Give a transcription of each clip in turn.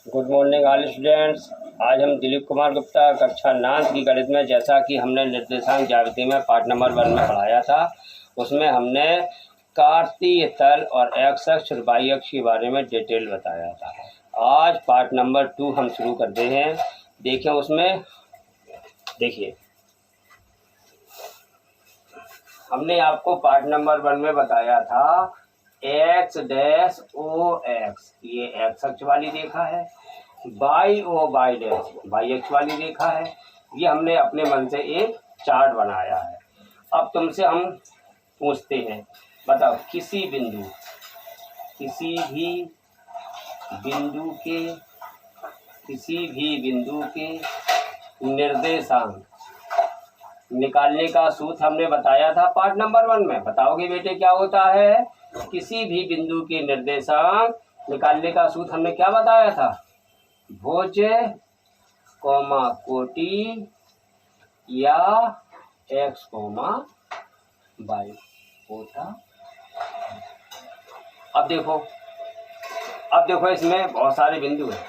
Good morning all students. आज हम दिलीप कुमार गुप्ता कक्षा 9 की गणित में, जैसा कि हमने निर्देशांक ज्यामिति में पार्ट नंबर 1 में पढ़ाया था, उसमें हमने कार्तीय तल और एक्स अक्ष और वाई अक्ष के बारे में डिटेल बताया था। आज पार्ट नंबर 2 हम शुरू करते हैं। देखिए उसमें देखिए हमने आपको पार्ट नंबर 1 में बताया था एक्स डैश ओ एक्स, ये एक्स अक्ष वाली रेखा है, Y O Y dash Y अक्ष वाली रेखा है। ये हमने अपने मन से एक चार्ट बनाया है। अब तुमसे हम पूछते हैं, बताओ किसी भी बिंदु के निर्देशांक निकालने का सूत्र हमने बताया था पार्ट नंबर 1 में। बताओगे बेटे क्या होता है? किसी भी बिंदु के निर्देशांक निकालने का सूत्र हमने क्या बताया था? भुज, कोटि या एक्स, वाई होता। अब देखो इसमें बहुत सारे बिंदु हैं।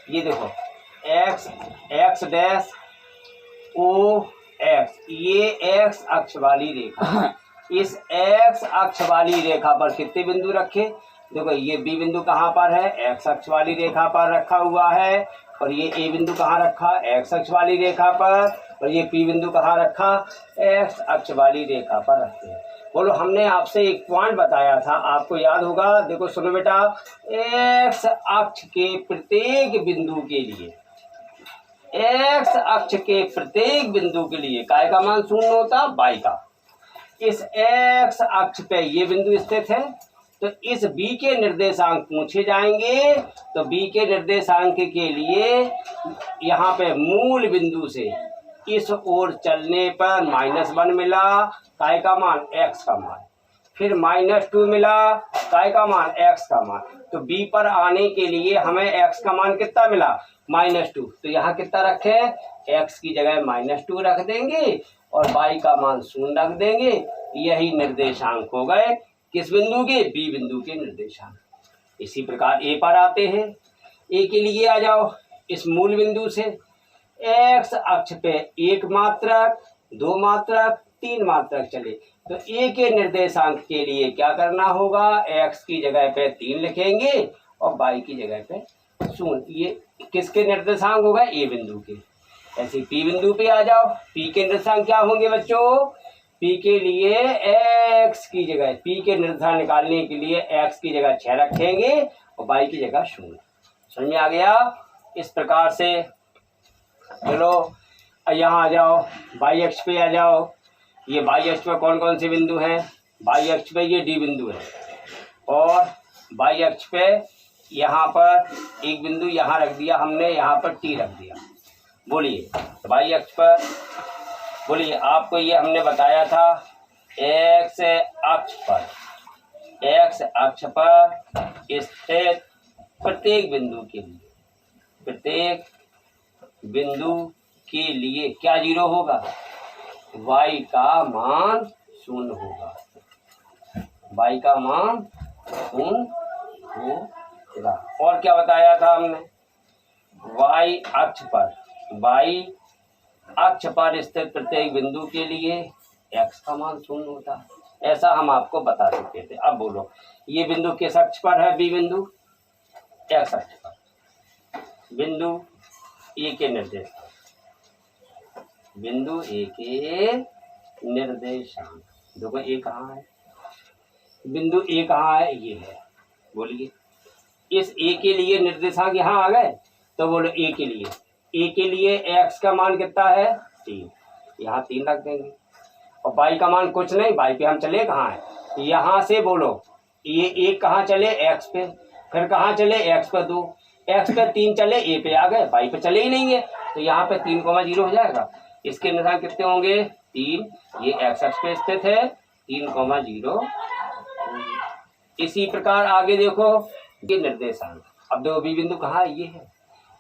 ये देखो एक्स डैश ओ एक्स, ये एक्स अक्ष वाली रेखा है। इस एक्स अक्ष वाली रेखा पर कितने बिंदु रखे? देखो ये बी बिंदु कहाँ पर है? एक्स अक्ष वाली रेखा पर रखा हुआ है। और ये ए बिंदु कहाँ रखा? एक्स अक्ष वाली रेखा पर। और ये पी बिंदु कहाँ रखा? एक्स अक्ष वाली रेखा पर रखते हैं। बोलो, हमने आपसे एक पॉइंट बताया था, आपको याद होगा। देखो सुनो बेटा, एक्स अक्ष के प्रत्येक बिंदु के लिए, एक्स अक्ष के प्रत्येक बिंदु के लिए काय का मान शून्य होता? वाई का। इस एक्स अक्ष पे ये बिंदु स्थित है, तो इस बी के निर्देशांक पूछे जाएंगे। तो बी के निर्देशांक के लिए यहाँ पे मूल बिंदु से इस ओर चलने पर -1 मिला, काय का मान? एक्स का मान। फिर -2 मिला, काय का मान? एक्स का मान। तो बी पर आने के लिए हमें एक्स का मान कितना मिला? -2। तो यहाँ कितना रखे? एक्स की जगह -2 रख देंगे और वाई का मान 0 रख देंगे। यही निर्देशांक हो गए किस बिंदु के? बी बिंदु के निर्देशांक। इसी प्रकार ए पर आते हैं। ए के लिए आ जाओ। इस मूल बिंदु से एक्स अक्ष पे 1 मात्रक, 2 मात्रक, 3 मात्रक चले, तो ए के निर्देशांक के लिए क्या करना होगा? एक्स की जगह पे 3 लिखेंगे और वाई की जगह पे 0। ये किसके निर्देशांक हो गए? ए बिंदु के। ऐसे पी बिंदु पे आ जाओ। पी के निर्देशांक क्या होंगे बच्चों? पी के लिए एक्स की जगह, पी के निर्देशांक निकालने के लिए एक्स की जगह 6 रखेंगे और वाई की जगह 0। समझ में आ गया? इस प्रकार से चलो यहाँ आ जाओ, वाई अक्ष पे आ जाओ। ये वाई अक्ष पे कौन कौन से बिंदु हैं? वाई अक्ष पे ये डी बिंदु है, और वाई अक्ष पे यहाँ पर एक बिंदु यहाँ रख दिया हमने, यहाँ पर टी रख दिया। बोलिए वाई अक्ष पर, बोलिए आपको ये हमने बताया था एक्स अक्ष पर स्थित प्रत्येक बिंदु के लिए क्या 0 होगा? वाई का मान 0 होगा। वाई का मान 0 होगा। और क्या बताया था हमने? वाई अक्ष पर स्थित प्रत्येक बिंदु के लिए एक्स का मान 0 होता है। ऐसा हम आपको बता चुके थे। अब बोलो, ये बिंदु किस अक्ष पर है? बी बिंदु एक्स अक्ष पर। बिंदु ए के निर्देशांक, देखो ए कहाँ है? बिंदु ए कहाँ है? ये है। बोलिए इस ए के लिए निर्देशांक यहाँ आ गए, तो बोलो ए के लिए एक्स का मान कितना है? 3। यहाँ 3 रख देंगे। और वाई का मान कुछ नहीं, वाई पे हम चले कहाँ है? यहाँ से बोलो ये एक कहाँ चले? एक्स पे। फिर कहाँ चले? एक्स पे 2, एक्स पे 3 चले, ए पे आ गए, वाई पे चले ही नहीं है। तो यहाँ पे 3,0 हो जाएगा। इसके निशान कितने होंगे? 3। ये एक्स अक्ष पे स्थित है, 3,0। इसी प्रकार आगे देखो ये निर्देशांक। अब देखो बी बिंदु कहाँ है? ये है।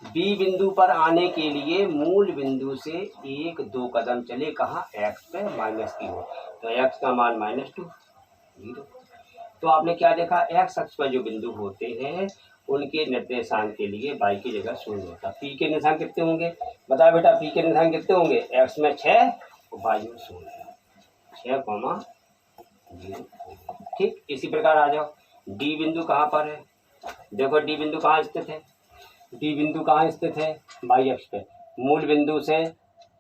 बी बिंदु पर आने के लिए मूल बिंदु से 1-2 कदम चले, कहाँ? एक्स पे, माइनस की ओर। तो एक्स का मान -2, 0। तो आपने क्या देखा? एक्स अक्ष पर जो बिंदु होते हैं उनके निर्देशांक के लिए y की जगह 0 होता। p के निर्देशांक कितने होंगे बताओ बेटा, p के निर्देशांक कितने होंगे, x में 6 और y में 0, 6,0। ठीक, इसी प्रकार आ जाओ, d बिंदु कहाँ पर है, देखो d बिंदु कहाँ स्थित है, d बिंदु कहाँ स्थित है, y अक्ष पे। मूल बिंदु से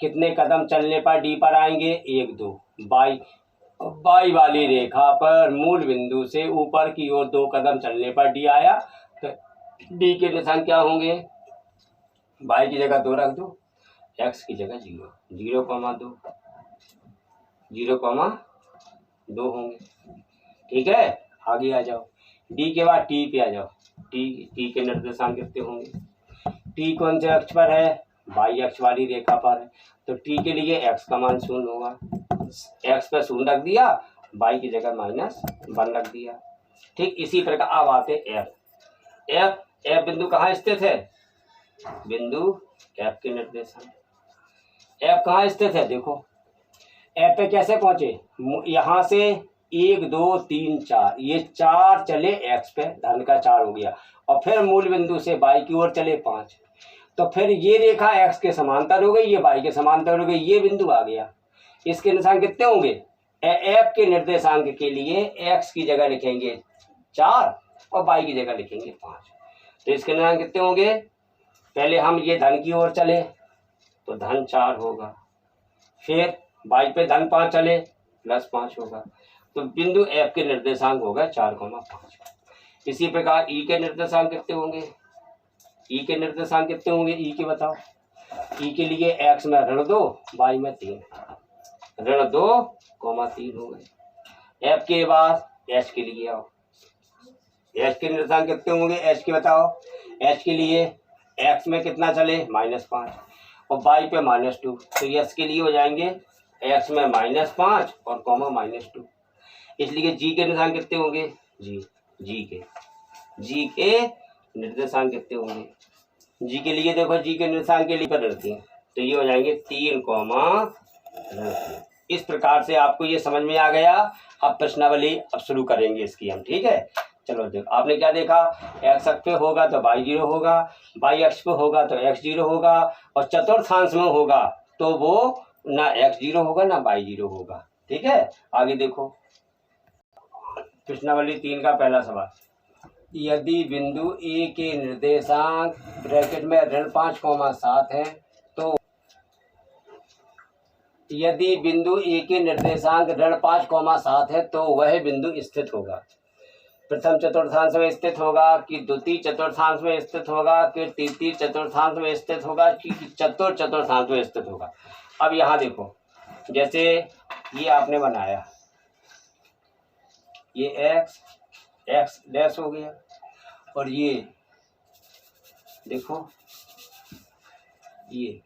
कितने कदम चलने पर d पर आएंगे, 1 2। y वाली रेखा पर मूल बिंदु से ऊपर की ओर 2 कदम चलने पर d आया, तो d के निशान क्या होंगे, y की जगह 2 रख दो, x की जगह 0, 0,2, 0,2 होंगे। ठीक है, आगे आ जाओ, d के बाद t पे आ जाओ, t के निर्देशांक कितने होंगे, t कौन से अक्ष पर है, y अक्ष वाली रेखा पर है, तो t के लिए x का मान 0 होगा, x पे 0 रख दिया, y की जगह -1 रख दिया। ठीक, इसी प्रकार अब आते f बिंदु कहाँ स्थित है, बिंदु f के निर्देशांक, f कहाँ स्थित है, देखो f पे कैसे पहुंचे, यहाँ से 1 2 3 4, ये 4 चले x पे, धन का 4 हो गया, और फिर मूल बिंदु से y की ओर चले 5, तो फिर ये रेखा x के समांतर हो गई, ये y के समांतर हो गई, ये बिंदु आ गया। इसके निशान कितने होंगे, f के निर्देशांक के लिए x की जगह लिखेंगे 4 और y की जगह लिखेंगे 5, तो इसके निशान कितने होंगे, पहले हम ये धन की ओर चले तो धन 4 होगा, फिर y पे धन 5 चले +5 होगा, तो बिंदु f के निर्देशांक होगा 4,5। इसी प्रकार e के निर्देशांक कितने होंगे, e के निर्देशांक कितने होंगे, e के बताओ, e के लिए x में ऋण 2 y में 3, ऋण 2,3 हो गए। f के बाद h के लिए आओ, h के निर्देशांक कितने होंगे, h के बताओ, h के लिए x में कितना चले -5 और y पे -2, तो h के लिए हो जाएंगे x में -5 और -2, इसलिए g के निर्देशांक कितने होंगे, g के निर्देशांक कितने होंगे, g के लिए देखो, g के निर्देशांक के लिए कर रखते हैं, तो ये हो जाएंगे 3,3। इस प्रकार से आपको ये समझ में आ गया। अब प्रश्नावली अब शुरू करेंगे इसकी हम, ठीक है। चलो देखो, आपने क्या देखा, x अक्ष पे होगा तो y 0 होगा, y अक्ष पे होगा तो x 0 होगा, और चतुर्थांश में होगा तो वो ना x 0 होगा ना y 0 होगा। ठीक है, आगे देखो प्रश्नावली 3 का पहला सवाल, यदि बिंदु A के निर्देशांक ब्रैकेट में ऋण 5,7 है तो यदि बिंदु A के निर्देशांक ऋण 5,7 है तो वह बिंदु स्थित होगा, प्रथम चतुर्थांश में स्थित होगा कि द्वितीय चतुर्थांश में स्थित होगा कि तृतीय चतुर्थांश में स्थित होगा कि चतुर्थांश में स्थित होगा। अब यहाँ देखो, जैसे ये आपने बनाया, ये x डैश हो गया, और ये देखो ये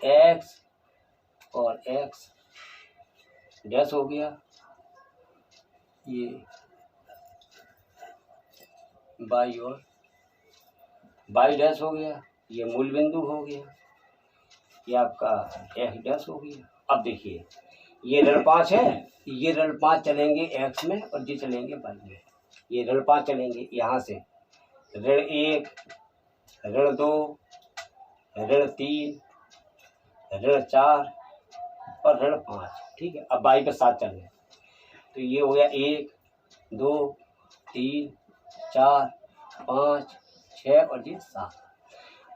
x और x डैश हो गया, ये y और y डैश हो गया, ये मूल बिंदु हो गया, ये आपका x डैश हो गया। अब देखिए, ये ऋण 5 है, ये ऋण 5 चलेंगे x में और ये चलेंगे y में, ये ऋण 5 चलेंगे यहाँ से, ऋण 1, ऋण 2, ऋण 3, ऋण 4 और ऋण 5। ठीक है, अब y पे 7 चल रहे, तो ये हो गया 1 2 3 4 5 6 और ये 7।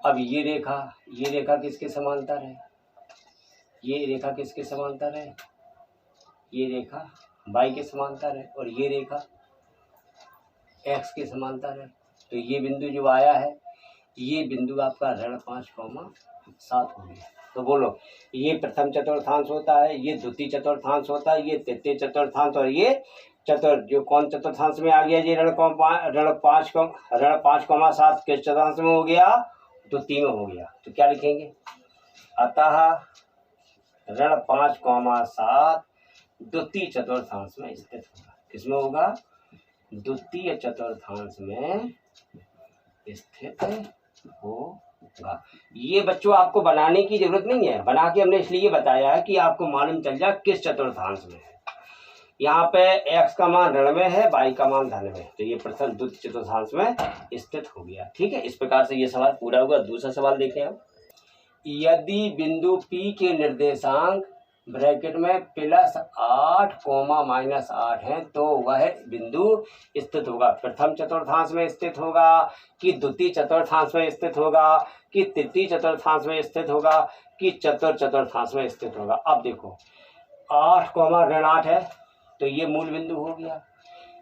अब ये रेखा किसके समांतर है, ये रेखा किसके समांतर है, ये रेखा y के समांतर है, और ये रेखा x के समांतर है। तो ये बिंदु जो आया है, ये बिंदु आपका ऋण 5,7 हो गया। तो बोलो, ये प्रथम चतुर्थांश होता है, ये द्वितीय चतुर्थांश होता है, ये तृतीय चतुर्थांश, और ये जो कौन चतुर्थांश में आ गया, ये ऋण 5,7 किस चतुर्थांश में हो गया, द्वितीय में हो गया। तो क्या लिखेंगे, अतः ऋण 5,7 द्वितीय चतुर्थांश में स्थित होगा। किसमें होगा, द्वितीय चतुर्थांश में स्थित होगा। ये बच्चों आपको बनाने की जरूरत नहीं है, बना के हमने इसलिए बताया है कि आपको मालूम चल जाए किस चतुर्थांश में है। यहाँ पे x का मान ऋण में है, y का मान धन में, तो ये प्रथम द्वितीय चतुर्थांश में स्थित हो गया। ठीक है, इस प्रकार से ये सवाल पूरा हुआ। दूसरा सवाल देखें हम। यदि बिंदु P के निर्देशांक ब्रैकेट में +8, -8 है तो वह बिंदु स्थित होगा प्रथम चतुर्थांश में स्थित होगा कि द्वितीय चतुर्थांश में स्थित होगा कि तृतीय चतुर्थांश में स्थित होगा कि चतुर्थांश में स्थित होगा। अब देखो 8, -8 है तो ये मूल बिंदु हो गया।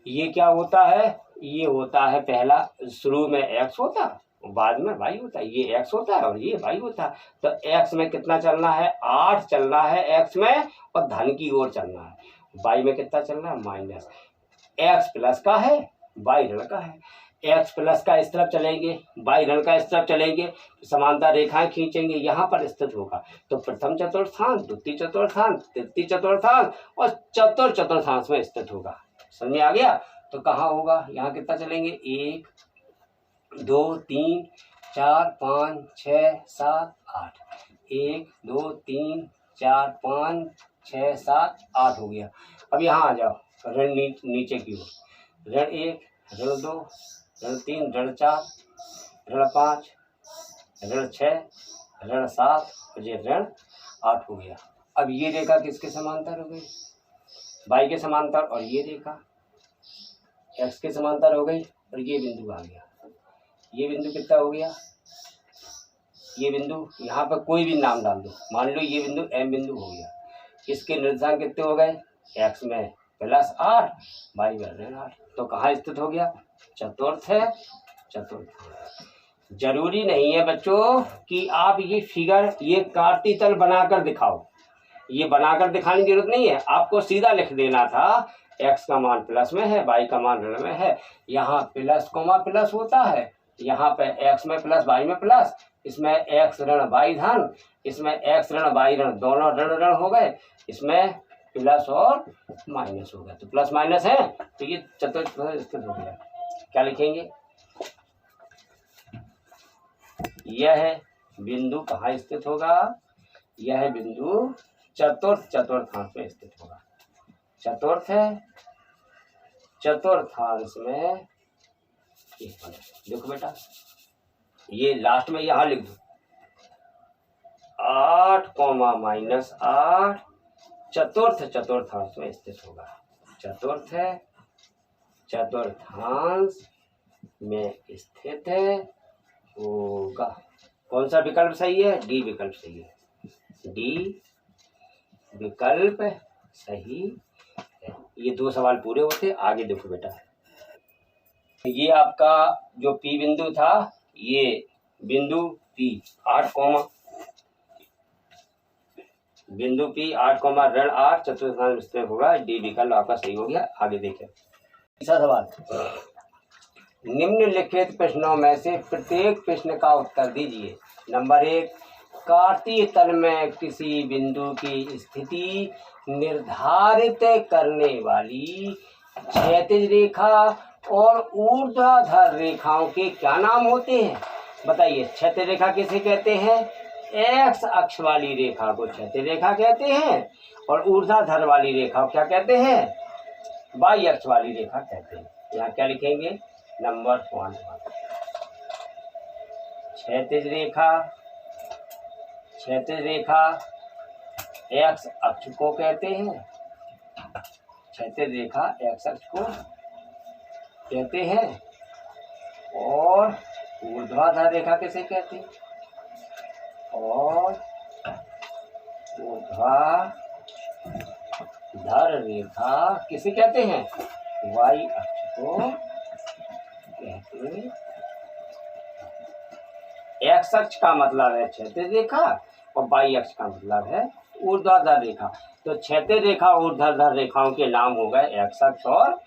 ये क्या होता है, ये होता है पहला, शुरू में x होता है बाद में y होता है, ये x होता है और ये y होता है। तो x में कितना चलना है, 8 चलना है x में और धन की ओर चलना है। y में कितना चलना है, माइनस। x प्लस का है, y ऋण का है। x प्लस का इस तरफ चलेंगे, y ऋण का इस तरफ चलेंगे, समांतर रेखाएं खींचेंगे, यहाँ पर स्थित होगा। तो प्रथम चतुर्थांश, द्वितीय चतुर्थांश, तृतीय चतुर्थांश और चतुर्थांश में स्थित होगा। समझ में आ गया। तो कहाँ होगा, यहाँ कितना चलेंगे, 1 2 3 4 5 6 7 8, 1 2 3 4 5 6 7 8 हो गया। अब यहाँ आ जाओ, ऋण नीचे की ओर, ऋण 1, ऋण 2, ऋण 3, ऋण 4, ऋण 5, ऋण 6, ऋण 7 और ये ऋण 8 हो गया। अब ये रेखा किसके समांतर हो गई, y के समांतर, और ये रेखा x के समांतर हो गई और ये बिंदु आ गया। ये बिंदु कितना हो गया, ये बिंदु, यहाँ पर कोई भी नाम डाल दो, मान लो ये बिंदु m बिंदु हो गया। इसके निर्देशांक कितने हो गए, x में +8, y में ऋण 8, तो कहाँ स्थित हो गया, चतुर्थ है, चतुर्थ। जरूरी नहीं है बच्चों कि आप ये फिगर ये काटी तल बनाकर दिखाओ, ये बनाकर दिखाने की जरूरत नहीं है, आपको सीधा लिख देना था x का मान प्लस में है, y का मान ऋण में है। यहाँ प्लस कोमा प्लस होता है, यहाँ पे x में प्लस y में प्लस, इसमें x ऋण y धन, इसमें x ऋण y ऋण, दोनों ऋण ऋण हो गए, इसमें प्लस और माइनस हो गया। तो प्लस माइनस है तो ये चतुर्थ स्थित हो गया। क्या लिखेंगे, यह बिंदु कहाँ स्थित होगा, यह बिंदु चतुर्थांश में स्थित होगा। चतुर्थ है, चतुर्थांश में, देखो बेटा ये लास्ट में यहाँ लिख दो, 8, -8 चतुर्थांश में स्थित होगा। चतुर्थ है, चतुर्थांश में स्थित है होगा। कौन सा विकल्प सही है, डी विकल्प सही है, डी विकल्प सही है। ये 2 सवाल पूरे होते। आगे देखो बेटा, ये आपका जो P बिंदु था, ये बिंदु P 8, बिंदु P 8, ऋण 8 चतुर्थांश में स्थित होगा। डी विकल्प आपका सही हो गया। आगे देखें, तीसरा सवाल, निम्नलिखित प्रश्नों में से प्रत्येक प्रश्न का उत्तर दीजिए। नंबर 1, कार्तीय तल में किसी बिंदु की स्थिति निर्धारित करने वाली क्षैतिज रेखा और ऊर्ध्वाधर रेखाओं के क्या नाम होते हैं, बताइए। क्षैतिज रेखा किसे कहते हैं, x अक्ष वाली रेखा को क्षैतिज रेखा कहते हैं और ऊर्ध्वाधर वाली रेखा क्या कहते हैं, y अक्ष वाली रेखा कहते हैं। यहाँ क्या लिखेंगे, नंबर 1, क्षैतिज रेखा x अक्ष को कहते हैं, क्षैतिज रेखा x अक्ष को कहते हैं और ऊर्ध्वाधर रेखा किसे कहते हैं, और ऊर्ध्वाधर रेखा किसे कहते हैं, y अक्ष को कहते हैं। x अक्ष का मतलब है क्षैतिज रेखा और y अक्ष का मतलब है ऊर्ध्वाधर रेखा। तो क्षैतिज रेखा ऊर्ध्वाधर रेखाओं के नाम हो गए x अक्ष और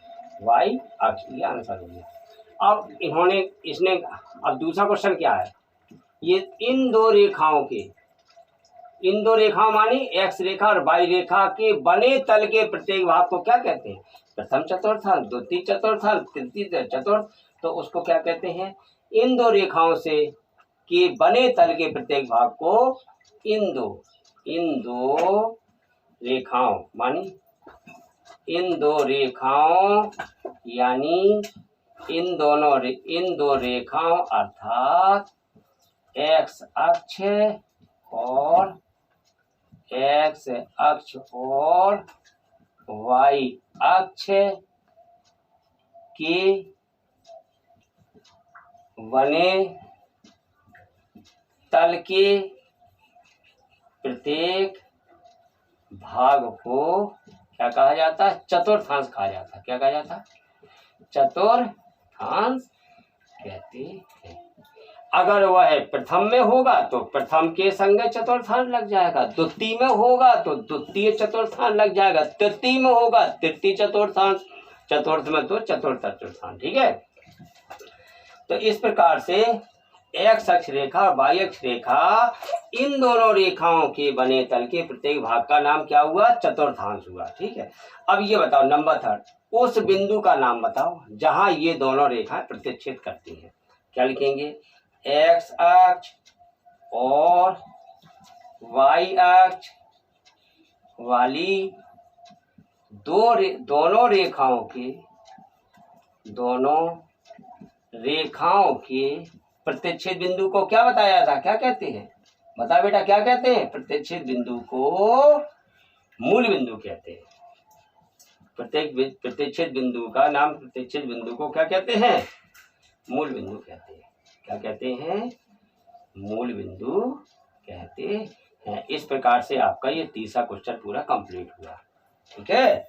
y अक्ष। ये आंसर हो गया। अब इसने अब दूसरा क्वेश्चन क्या है, ये इन दो रेखाओं मानी x रेखा और y रेखा के बने तल के प्रत्येक भाग को क्या कहते हैं, प्रथम चतुर्थांश, द्वितीय चतुर्थांश, तृतीय चतुर्थ। तो उसको क्या कहते हैं, इन दो रेखाओं से के बने तल के प्रत्येक भाग को इन दो रेखाओं मानी इन दो रेखाओं यानी इन दो रेखाओं अर्थात एक्स अक्ष और वाई अक्ष के बने तल के प्रत्येक भाग को क्या कहा जाता है? चतुर्थांश कहा जाता है। क्या कहा जाता है? चतुर्थांश कहते हैं। अगर वह प्रथम में होगा तो प्रथम के संग चतुर्थांश लग जाएगा, द्वितीय में होगा तो द्वितीय चतुर्थांश लग जाएगा, तृतीय में होगा तृतीय चतुर्थांश, चतुर्थ में तो चतुर्थ चतुर्थांश। ठीक है, तो इस प्रकार से एक्स अक्ष रेखा और वाई अक्ष रेखा इन दोनों रेखाओं के बने तल के प्रत्येक भाग का नाम क्या हुआ? चतुर्थांश हुआ। ठीक है, अब ये बताओ नंबर 3, उस बिंदु का नाम बताओ जहां ये दोनों रेखाएं प्रतिच्छेद करती हैं। क्या लिखेंगे? एक्स अक्ष और वाई अक्ष वाली दोनों रेखाओं के प्रतिच्छेद बिंदु को क्या बताया था? क्या कहते हैं? बता बेटा, क्या कहते हैं? प्रतिच्छेद बिंदु को मूल बिंदु कहते हैं। प्रतिच्छेद बिंदु का नाम, प्रतिच्छेद बिंदु को क्या कहते हैं? मूल बिंदु कहते हैं। क्या कहते हैं? मूल बिंदु कहते हैं। इस प्रकार से आपका ये तीसरा क्वेश्चन पूरा कंप्लीट हुआ। ठीक है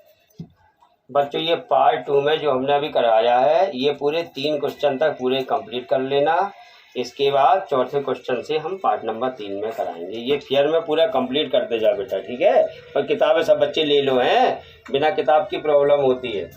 बच्चों, ये पार्ट 2 में जो हमने अभी कराया है ये पूरे 3 क्वेश्चन तक पूरे कंप्लीट कर लेना। इसके बाद चौथे क्वेश्चन से हम पार्ट नंबर 3 में कराएंगे। ये फेयर में पूरा कंप्लीट करते जा बेटा। ठीक है, और किताबें सब बच्चे ले लो हैं, बिना किताब की प्रॉब्लम होती है।